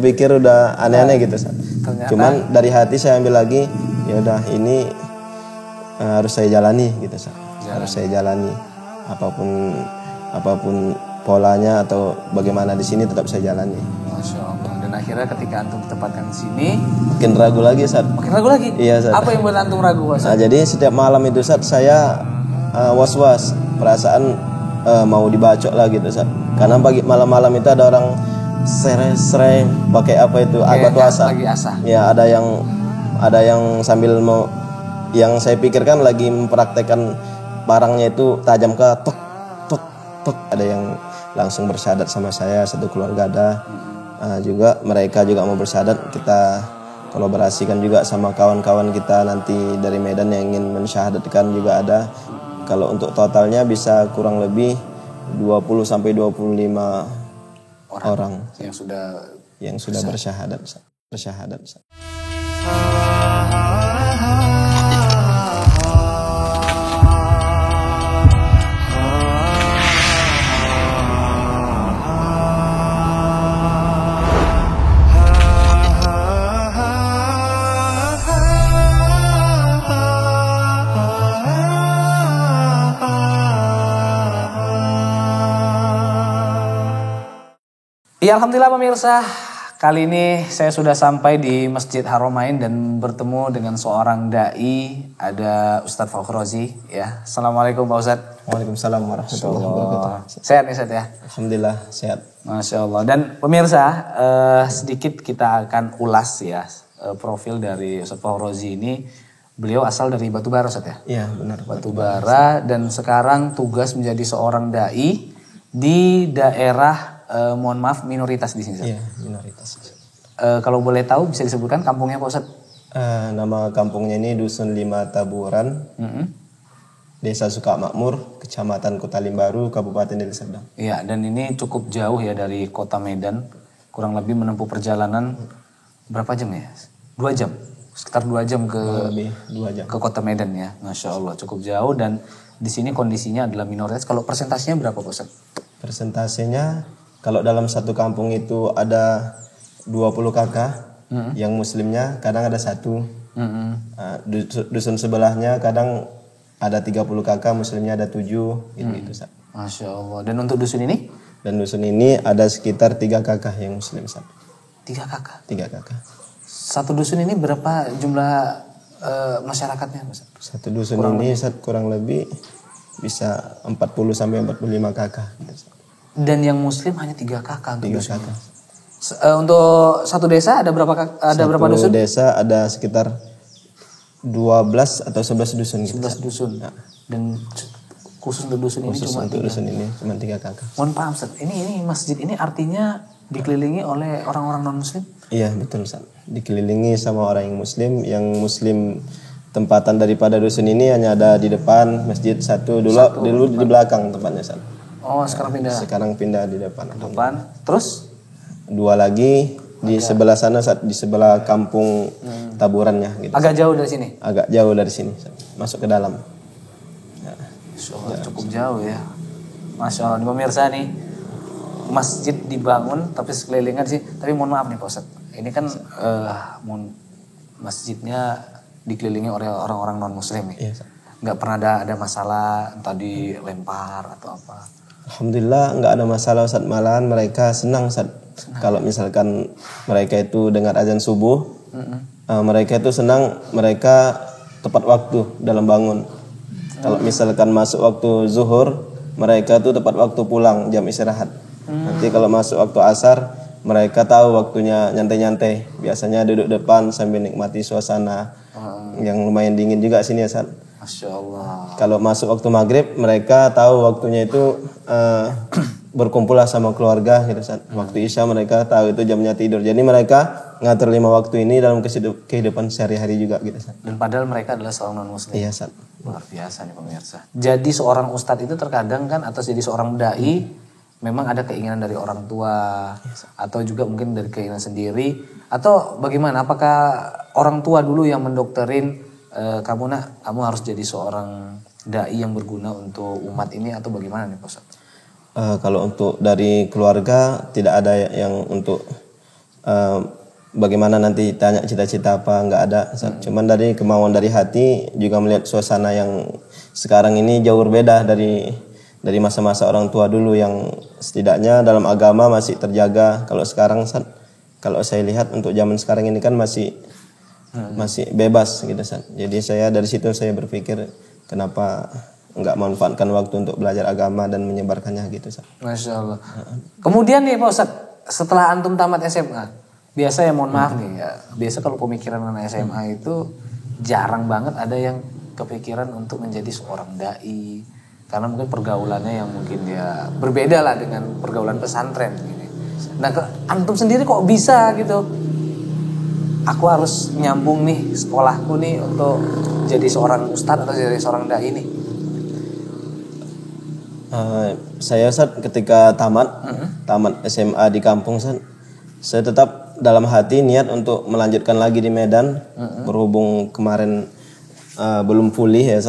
pikir udah aneh-aneh gitu Ustaz. Cuman dari hati saya ambil lagi, ya udah ini harus saya jalani gitu Ustaz. Harus saya jalani apapun polanya atau bagaimana di sini tetap saya jalani. Masya Allah. Dan akhirnya ketika antum ditempatkan di sini makin ragu lagi Ustaz. Makin ragu lagi? Iya Ustaz. Apa yang buat antum ragu Ustaz? Nah, jadi setiap malam itu Ustaz saya was-was, perasaan mau dibacok lah gitu Ustaz. Karena pagi malam-malam itu ada orang sere pakai apa itu batu asa. Lagi asa. Ya ada yang sambil mau, yang saya pikirkan lagi mempraktekkan parangnya itu tajam ke tok tok tok. Ada yang langsung bersyahadat sama saya, satu keluarga ada. Juga mereka juga mau bersyahadat, kita kolaborasikan juga sama kawan-kawan kita nanti dari Medan yang ingin mensyahadatkan juga ada. Kalau untuk totalnya bisa kurang lebih 20 sampai 25 orang yang sudah bersyahadat. Ya alhamdulillah pemirsa, kali ini saya sudah sampai di Masjid Haramain dan bertemu dengan seorang dai, ada Ustadz Fakhrozi ya. Assalamualaikum Pak Ustadz. Waalaikumsalam warahmatullahi wabarakatuh. Sehat nih Ustadz ya? Alhamdulillah sehat. Masya Allah. Dan pemirsa, sedikit kita akan ulas ya profil dari Ustadz Fakhrozi ini. Beliau asal dari Batubara Ustadz ya? Iya benar. Batubara dan sekarang tugas menjadi seorang dai di daerah mohon maaf minoritas di sini. Iya, minoritas. Kalau boleh tahu bisa disebutkan kampungnya Pak Ustadz? Nama kampungnya ini Dusun 5 Taburan, Desa Sukamakmur, Kecamatan Kota Limbaru, Kabupaten Deli Serdang. Iya, dan ini cukup jauh ya dari Kota Medan, kurang lebih menempuh perjalanan berapa jam ya? 2 jam, sekitar 2 jam ke Kota Medan ya, Masya Allah cukup jauh. Dan di sini kondisinya adalah minoritas. Kalau persentasenya berapa Pak Ustadz? Persentasenya kalau dalam satu kampung itu ada 20 kakak yang muslimnya, kadang ada 1. Dusun sebelahnya kadang ada 30 kakak, muslimnya ada 7 gitu. Masya Allah. Dan untuk dusun ini? Dan dusun ini ada sekitar 3 kakak yang muslim. 3 kakak? 3 kakak. Satu dusun ini berapa jumlah masyarakatnya? Satu dusun ini kurang lebih bisa 40 sampai 45 kakak. Dan yang muslim hanya 3 kakak. 3 kakak. Untuk satu desa ada berapa berapa dusun? Satu desa ada sekitar 12 atau 11 dusun. 11 dusun. Ya. Dan khusus untuk dusun ini cuma 3 kakak. Mohon paham Ustaz, ini masjid ini artinya dikelilingi oleh orang-orang non muslim? Iya betul Ustaz. Dikelilingi sama orang yang muslim. Tempatan daripada dusun ini hanya ada di depan masjid satu dulu di belakang tempatnya Ustaz. Oh, sekarang pindah di depan. Terus 2 lagi di sebelah sana, di sebelah kampung Taburannya gitu. Agak jauh dari sini. Agak jauh dari sini. Masuk ke dalam. Cukup jauh ya. Masya Allah. Nih pemirsa nih, masjid dibangun tapi sekelilingan sih. Tapi mohon maaf nih Pak Ustadz. Ini kan masjidnya dikelilingi oleh orang-orang non muslim nih. Iya, nggak pernah ada masalah entah dilempar atau apa? Alhamdulillah nggak ada masalah Ustaz. Malahan mereka senang Ustaz. Kalau misalkan mereka itu dengar azan subuh, mereka itu senang, mereka tepat waktu dalam bangun. Kalau misalkan masuk waktu zuhur, mereka tuh tepat waktu pulang jam istirahat. Nanti kalau masuk waktu asar, mereka tahu waktunya nyantai-nyantai. Biasanya duduk depan sambil nikmati suasana yang lumayan dingin juga sini Ustaz. Masya Allah. Kalau masuk waktu maghrib, mereka tahu waktunya itu berkumpul sama keluarga gitu Ustaz. Waktu isya mereka tahu itu jamnya tidur. Jadi mereka ngatur 5 waktu ini dalam kehidupan sehari-hari juga gitu Ustaz. Dan padahal mereka adalah seorang non muslim. Iya Ustaz. Luar biasa nih pemirsa. Jadi seorang ustadz itu terkadang kan atau jadi seorang dai memang ada keinginan dari orang tua atau juga mungkin dari keinginan sendiri atau bagaimana? Apakah orang tua dulu yang mendokterin kamu harus jadi seorang dai yang berguna untuk umat ini atau bagaimana nih Pak Ustadz? Kalau untuk dari keluarga tidak ada yang untuk eh, bagaimana nanti tanya cita-cita apa, nggak ada. Cuman dari kemauan dari hati, juga melihat suasana yang sekarang ini jauh berbeda dari masa-masa orang tua dulu yang setidaknya dalam agama masih terjaga. Kalau sekarang kalau saya lihat untuk zaman sekarang ini kan masih bebas gitu. Jadi saya dari situ saya berpikir kenapa nggak manfaatkan waktu untuk belajar agama dan menyebarkannya gitu. Masya Allah. Kemudian nih Pak Ustadz, setelah antum tamat SMA, biasa ya mohon maaf nih ya, biasa kalau pemikiran anak SMA itu jarang banget ada yang kepikiran untuk menjadi seorang dai, karena mungkin pergaulannya yang mungkin ya berbeda lah dengan pergaulan pesantren gini. Nah antum sendiri kok bisa gitu, aku harus nyambung nih sekolahku nih untuk jadi seorang ustadz atau jadi seorang dai nih? Saya ketika tamat SMA di kampung saya tetap dalam hati niat untuk melanjutkan lagi di Medan. Berhubung kemarin belum pulih ya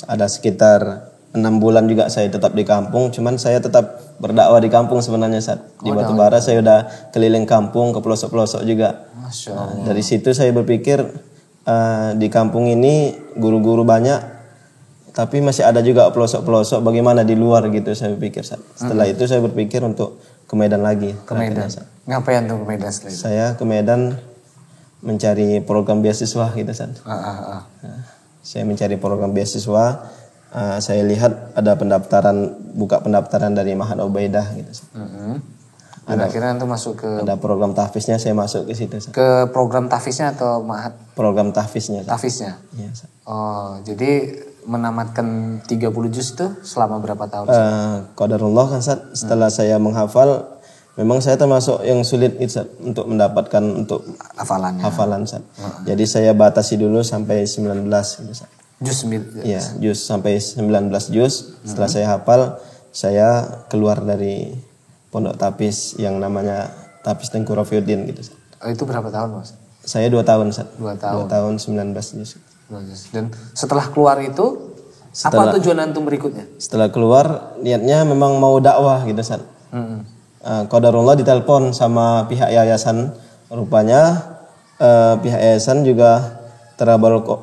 ada sekitar 6 bulan juga saya tetap di kampung. Cuman saya tetap berdakwah di kampung sebenarnya di Batubara. Saya udah keliling kampung ke pelosok-pelosok juga. Masya Allah. Dari situ saya berpikir di kampung ini guru-guru banyak, tapi masih ada juga pelosok-pelosok, bagaimana di luar gitu saya pikir. Setelah itu saya berpikir untuk ke Medan lagi. Ke Medan. Ngapain tuh ke Medan setelah itu? Saya ke Medan mencari program beasiswa gitu. Saya mencari program beasiswa. Saya lihat ada buka pendaftaran dari Mahat Ubaidah gitu. Dan akhirnya itu masuk ke... Ada program tahfiznya, saya masuk ke situ. Ke program tahfiznya atau Mahat? Program tahfiznya. Tahfiznya? Iya. Oh, jadi menamatkan 30 juz itu selama berapa tahun? Qadarullah kan setelah saya menghafal, memang saya termasuk yang sulit untuk mendapatkan untuk hafalan. Jadi saya batasi dulu sampai 19 gitu. Juz? Iya, juz sampai 19 juz. Setelah saya hafal, saya keluar dari pondok tapis yang namanya Tapis Tengku Rafiuddin gitu. Itu berapa tahun Mas? Saya 2 tahun. 2 tahun. 2 tahun 19 juz. Dan setelah keluar itu, apa tujuan antum berikutnya? Setelah keluar, niatnya memang mau dakwah gitu Qadarullah ditelepon sama pihak yayasan. Rupanya pihak yayasan juga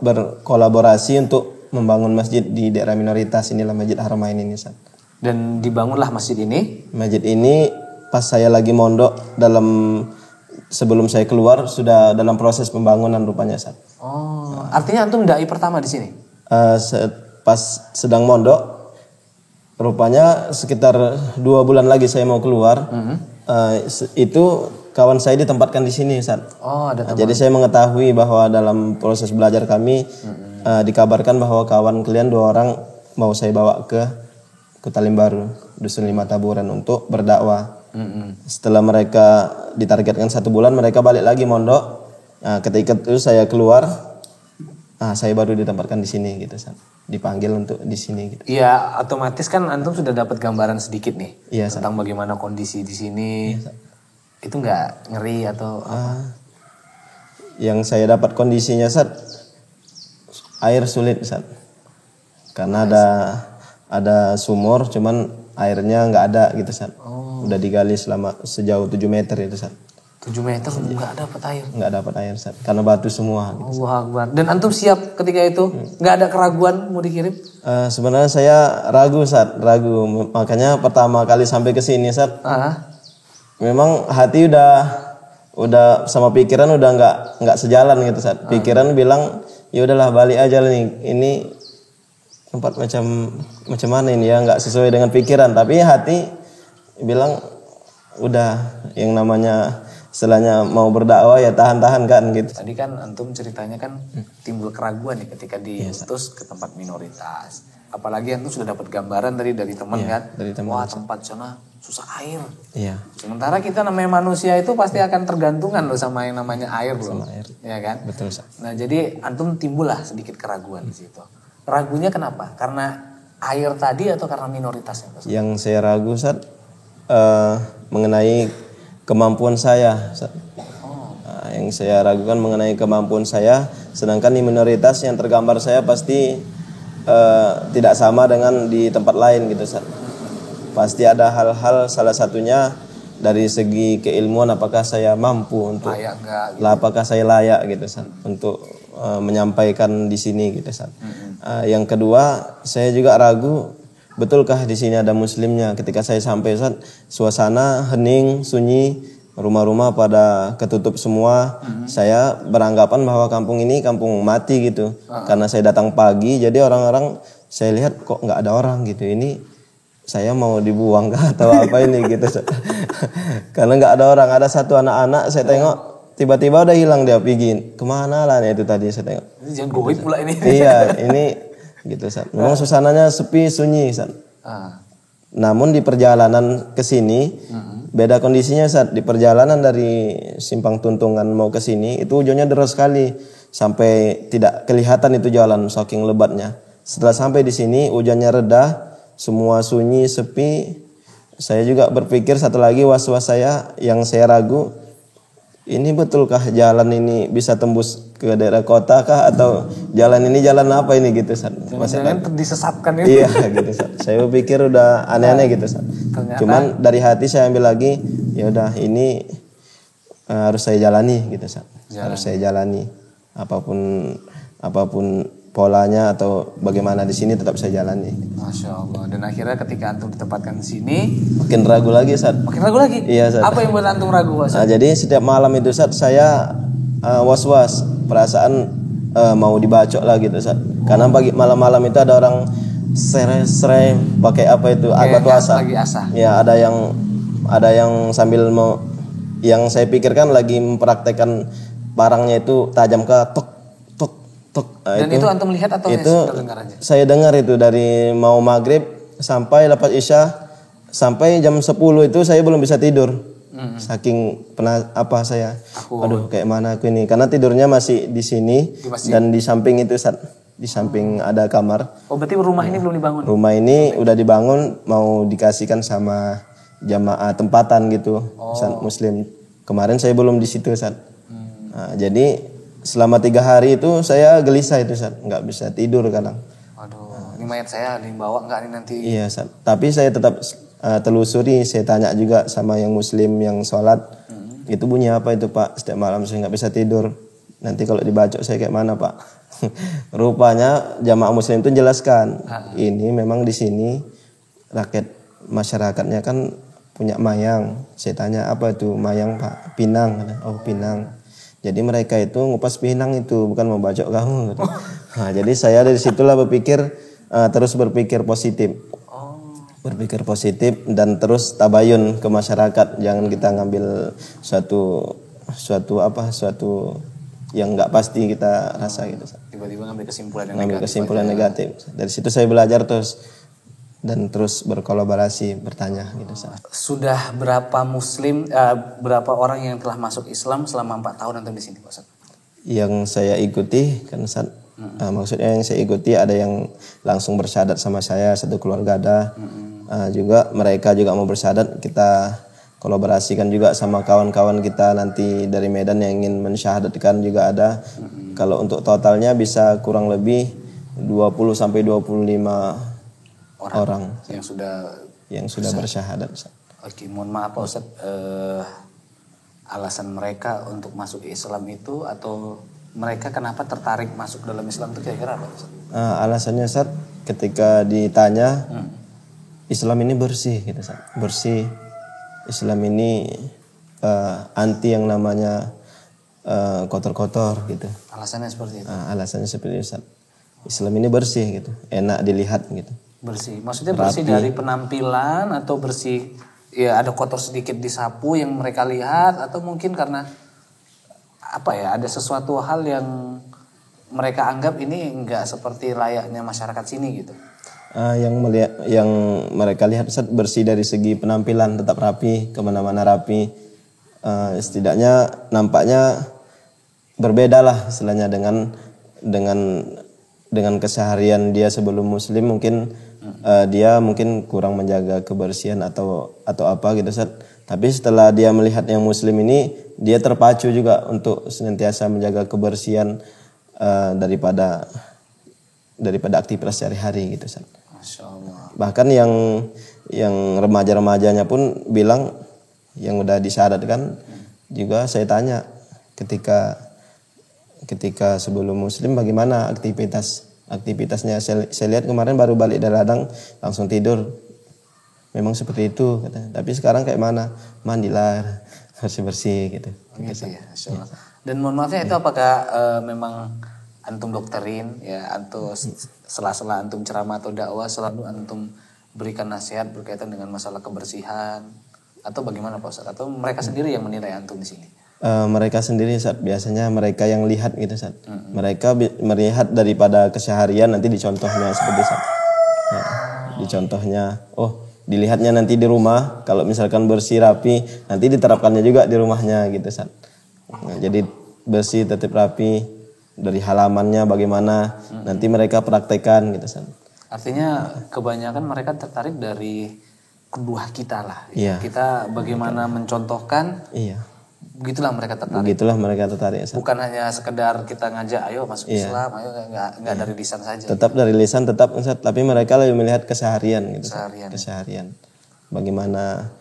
berkolaborasi untuk membangun masjid di daerah minoritas, inilah Masjid Haramain ini. Dan dibangunlah masjid ini? Masjid ini pas saya lagi mondok, sebelum saya keluar sudah dalam proses pembangunan rupanya. Oh, artinya antum dai pertama di sini? Pas sedang mondok, rupanya sekitar 2 bulan lagi saya mau keluar. Itu kawan saya ditempatkan di sini, Oh, ada teman. Jadi saya mengetahui bahwa dalam proses belajar kami dikabarkan bahwa kawan kalian 2 orang mau saya bawa ke Kutalim Baru, Dusun 5 Taburan untuk berdakwah. Setelah mereka ditargetkan 1 bulan, mereka balik lagi mondok. Ketika itu saya keluar, saya baru ditempatkan di sini gitu, dipanggil untuk di sini gitu. Iya, otomatis kan antum sudah dapat gambaran sedikit nih tentang bagaimana kondisi di sini. Itu nggak ngeri atau apa? Yang saya dapat kondisinya air sulit karena ada sumur, cuman airnya nggak ada gitu udah digali sejauh 7 meter itu 7 meter nggak dapat air? Nggak dapat air karena batu semua gitu. Allah Akbar. Dan antum siap ketika itu? Nggak ada keraguan mau dikirim? Sebenarnya saya ragu makanya pertama kali sampai ke sini memang hati udah sama pikiran udah nggak sejalan gitu pikiran bilang ya udahlah balik aja nih, ini tempat macam mana ini ya, nggak sesuai dengan pikiran, tapi hati bilang udah, yang namanya istilahnya mau berdakwah ya tahan-tahan kan gitu. Tadi kan antum ceritanya kan timbul keraguan ya ketika diutus ke tempat minoritas. Apalagi antum sudah dapat gambaran dari teman kan, dari teman. Wah tempat sana susah air. Iya. Sementara kita namanya manusia itu pasti akan tergantungan loh sama yang namanya air loh. Sama air. Ya kan? Betul. Nah jadi antum timbullah sedikit keraguan di situ. Ragunya kenapa? Karena air tadi atau karena minoritasnya? Yang saya ragu mengenai kemampuan saya. Yang saya ragukan mengenai kemampuan saya, sedangkan di minoritas yang tergambar saya pasti tidak sama dengan di tempat lain gitu. Pasti ada hal-hal, salah satunya dari segi keilmuan apakah saya mampu untuk Layak enggak gitu. apakah saya layak gitu San, untuk menyampaikan di sini gitu San. Yang kedua, saya juga ragu betulkah di sini ada muslimnya. Ketika saya sampai San, suasana hening, sunyi, rumah-rumah pada ketutup semua. Saya beranggapan bahwa kampung ini kampung mati gitu. Karena saya datang pagi, jadi orang-orang saya lihat kok nggak ada orang gitu. Ini saya mau dibuang kah atau apa ini gitu. Karena nggak ada orang. Ada satu anak-anak saya tengok tiba-tiba udah hilang, dia pergi kemana lah itu tadi saya tengok. Ini jangan goib pula ini. Iya, ini gitu San. Memang suasananya sepi sunyi San. Namun di perjalanan ke sini beda kondisinya saat di perjalanan dari Simpang Tuntungan mau ke sini itu hujannya deras sekali sampai tidak kelihatan itu jalan saking lebatnya. Setelah sampai di sini hujannya reda, semua sunyi sepi. Saya juga berpikir satu lagi was-was saya yang saya ragu, ini betulkah jalan ini bisa tembus ke daerah kota kah atau jalan ini jalan apa ini gitu San. Jangan disesatkan itu. Iya gitu San. Saya pikir udah aneh-aneh gitu San. Ternyata, cuman dari hati saya ambil lagi, ya udah ini harus saya jalani gitu San. Harus saya jalani apapun polanya atau bagaimana di sini tetap saya jalani. Masya Allah. Dan akhirnya ketika antum ditempatkan di sini, Makin ragu lagi San. makin ragu lagi. Iya San. Apa yang buat antum ragu? Ustaz? Nah, jadi setiap malam itu San, saya was-was, perasaan mau dibacok lah gitu San. Karena pagi malam-malam itu ada orang serai pakai apa itu batu asa. Lagi asah. Ya ada yang sambil mau, yang saya pikirkan lagi mempraktekkan barangnya itu tajam ke tok tok tok. Nah, Dan itu antum lihat atau itu sudah dengar aja? saya dengar itu dari mau maghrib sampai lepas isya sampai jam 10 itu saya belum bisa tidur. Saking saya. Aduh kayak mana aku ini, karena tidurnya masih di sini dan di samping itu di samping ada kamar. Oh berarti rumah ini belum dibangun? Rumah ini udah dibangun, mau dikasihkan sama jamaah tempatan gitu, Muslim. Kemarin saya belum di situ Nah, jadi selama 3 hari itu saya gelisah itu nggak bisa tidur kadang. Waduh, ini mayat saya dibawa nggak nih nanti? Iya tapi saya tetap telusuri, saya tanya juga sama yang muslim yang sholat, itu bunyi apa itu Pak, setiap malam saya nggak bisa tidur, nanti kalau dibacok saya kayak mana Pak. Rupanya jamaah muslim itu jelaskan, ini memang di sini rakyat masyarakatnya kan punya mayang. Saya tanya apa itu mayang Pak? Pinang. Oh Pinang. Jadi mereka itu ngupas pinang itu, bukan mau bacok kamu. Nah, jadi saya dari situlah terus berpikir positif. Berpikir positif dan terus tabayun ke masyarakat. Jangan kita ngambil suatu yang nggak pasti kita rasa gitu. Tiba-tiba ngambil kesimpulan negatif. Dari situ saya belajar terus berkolaborasi, bertanya gitu. Sudah berapa berapa orang yang telah masuk Islam selama 4 tahun antum di sini, Pak Ustaz? Yang saya ikuti kan maksudnya yang saya ikuti ada yang langsung bersyahadat sama saya, satu keluarga ada. Juga mereka juga mau bersyahadat, kita kolaborasikan juga sama kawan-kawan kita nanti dari Medan yang ingin mensyahadatkan juga ada. Kalau untuk totalnya bisa kurang lebih 20 sampai 25 orang yang sudah bersyahadat. Oke, mohon maaf Pak Ustaz, alasan mereka untuk masuk Islam itu atau mereka kenapa tertarik masuk dalam Islam itu kira-kira apa Ustaz? Alasannya Ustaz, ketika ditanya Islam ini bersih gitu Ustaz. Bersih. Islam ini anti yang namanya kotor-kotor gitu. Alasannya seperti itu. Alasannya seperti itu Ustaz. Islam ini bersih gitu, enak dilihat gitu. Bersih, maksudnya bersih dari penampilan atau bersih ya ada kotor sedikit disapu yang mereka lihat, atau mungkin karena ada sesuatu hal yang mereka anggap ini enggak seperti layaknya masyarakat sini gitu. Yang mereka lihat bersih dari segi penampilan, tetap rapi, kemana-mana rapi. Setidaknya nampaknya berbeda lah istilahnya dengan keseharian dia sebelum muslim. Mungkin dia mungkin kurang menjaga kebersihan atau apa gitu Ustaz. Tapi setelah dia melihat yang muslim ini, dia terpacu juga untuk senantiasa menjaga kebersihan daripada aktivitas sehari-hari gitu Ustaz. Masya Allah. Bahkan yang remaja-remajanya pun bilang yang udah disyaratkan juga saya tanya ketika sebelum Muslim bagaimana aktivitasnya. Saya lihat kemarin baru balik dari ladang langsung tidur. Memang seperti itu katanya. Tapi sekarang kayak mana? Mandilah, bersih-bersih gitu. Gitu ya, Masya Allah. Dan mohon maafnya itu apakah memang antum dokterin ya, atau sela-sela antum ceramah atau dakwah selalu antum berikan nasihat berkaitan dengan masalah kebersihan atau bagaimana Pak Ustadz? Atau mereka sendiri yang menilai antum di sini? Mereka sendiri Ustaz. Biasanya mereka yang lihat gitu Ustaz. Mereka melihat daripada keseharian nanti dicontohnya seperti Ustaz. Ya, dicontohnya, dilihatnya nanti di rumah, kalau misalkan bersih rapi, nanti diterapkannya juga di rumahnya gitu Ustaz. Nah, jadi bersih tetap rapi, dari halamannya bagaimana, nanti mereka praktekkan gitu Ustaz. Artinya kebanyakan mereka tertarik dari kedua kita lah. Iya. Kita bagaimana mencontohkan, Iya. begitulah mereka tertarik. Begitulah mereka tertarik Ustaz. Bukan hanya sekedar kita ngajak, ayo masuk Islam, ayo nggak dari lisan saja. Tetap dari lisan tetap Ustaz, tapi mereka lebih melihat keseharian gitu. Keseharian. Bagaimana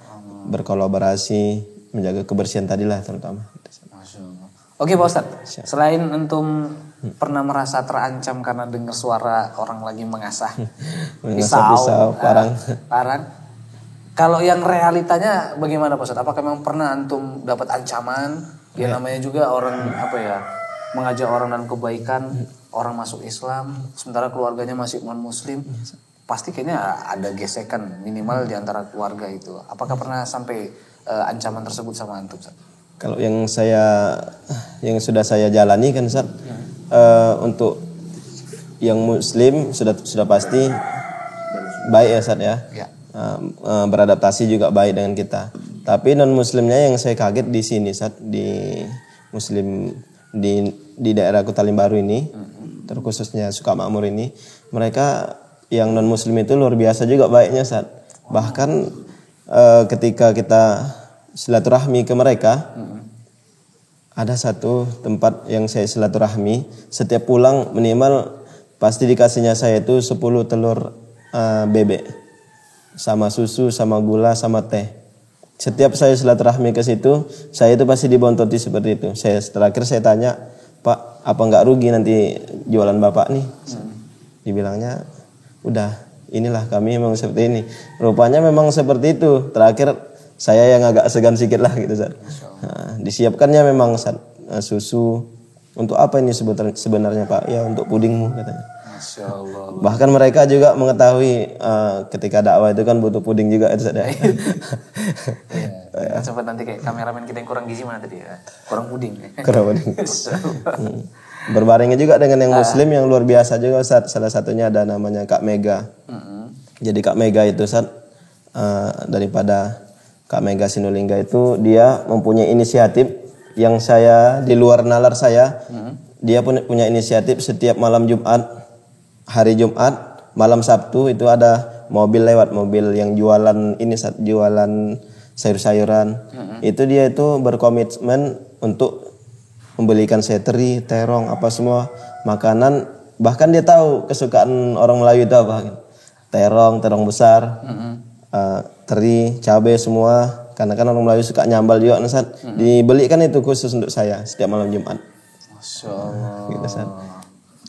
berkolaborasi, menjaga kebersihan tadilah terutama. Masya Allah. Oke Pak Ustadz, selain antum pernah merasa terancam karena dengar suara orang lagi mengasah pisau, parang. Kalau yang realitanya bagaimana Pak Ustadz? Apakah memang pernah antum dapat ancaman? Ya namanya juga orang mengajak orang dalam kebaikan, orang masuk Islam, sementara keluarganya masih non-Muslim. Pasti kayaknya ada gesekan minimal di antara keluarga itu. Apakah pernah sampai ancaman tersebut sama antum? Kalau yang sudah saya jalani kan Ustaz, untuk yang Muslim sudah pasti baik ya Ustaz ya. Beradaptasi juga baik dengan kita. Tapi non Muslimnya yang saya kaget di sini Ustaz, di Muslim di daerah Kutalim Baru ini, terkhususnya Sukamakmur ini, mereka yang non Muslim itu luar biasa juga baiknya Ustaz. Bahkan ketika kita silaturahmi ke mereka, ada satu tempat yang saya silaturahmi, setiap pulang minimal pasti dikasihnya saya itu 10 telur bebek, sama susu, sama gula, sama teh. Setiap saya silaturahmi ke situ, saya itu pasti dibontoti seperti itu. Terakhir saya tanya, Pak, apa nggak rugi nanti jualan Bapak nih? Dibilangnya, udah, inilah kami memang seperti ini. Rupanya memang seperti itu. Terakhir saya yang agak segan sedikit lah gitu Ustaz. Nah, disiapkannya memang Ustaz, susu. Untuk apa ini sebenarnya Pak? Ya untuk pudingmu katanya. Masya Allah. Bahkan mereka juga mengetahui ketika dakwah itu kan butuh puding juga itu Ustaz. Iya. Sempat nanti kayak kameramen kita yang kurang gizi mana tadi ya? Kurang puding. Kurang puding. Berbaringnya juga dengan yang Muslim yang luar biasa juga Ustaz. Salah satunya ada namanya Kak Mega. Jadi Kak Mega itu Ustaz, daripada Kak Mega Sinulinga itu, dia mempunyai inisiatif yang saya di luar nalar saya. Dia punya inisiatif setiap malam Jumat, hari Jumat, malam Sabtu itu ada mobil yang jualan ini jualan sayur-sayuran. Itu dia itu berkomitmen untuk membelikan saya teri, terong, apa semua makanan. Bahkan dia tahu kesukaan orang Melayu itu apa. Terong besar. Teri, cabai semua, karena kan orang Melayu suka nyambal juga Ustaz. Dibelikan itu khusus untuk saya setiap malam Jumat. Masya Allah. Gitu, Ustaz.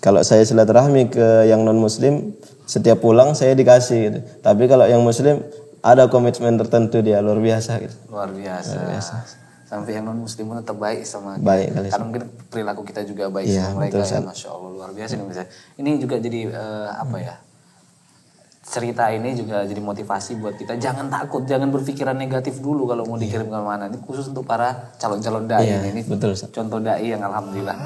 Kalau saya silaturahmi ke yang non Muslim, setiap pulang saya dikasih gitu. Tapi kalau yang Muslim ada komitmen tertentu dia luar biasa gitu. Luar biasa. Sampai yang non Muslim pun tetap baik sama kita. Baik kali. Karena mungkin perilaku kita juga baik sama mereka. Ya, Masya Allah luar biasa nih. Ini juga jadi cerita ini juga jadi motivasi buat kita. Jangan takut, jangan berpikiran negatif dulu kalau mau dikirim ke mana. Ini khusus untuk para calon-calon dai ini. Betul, contoh dai yang alhamdulillah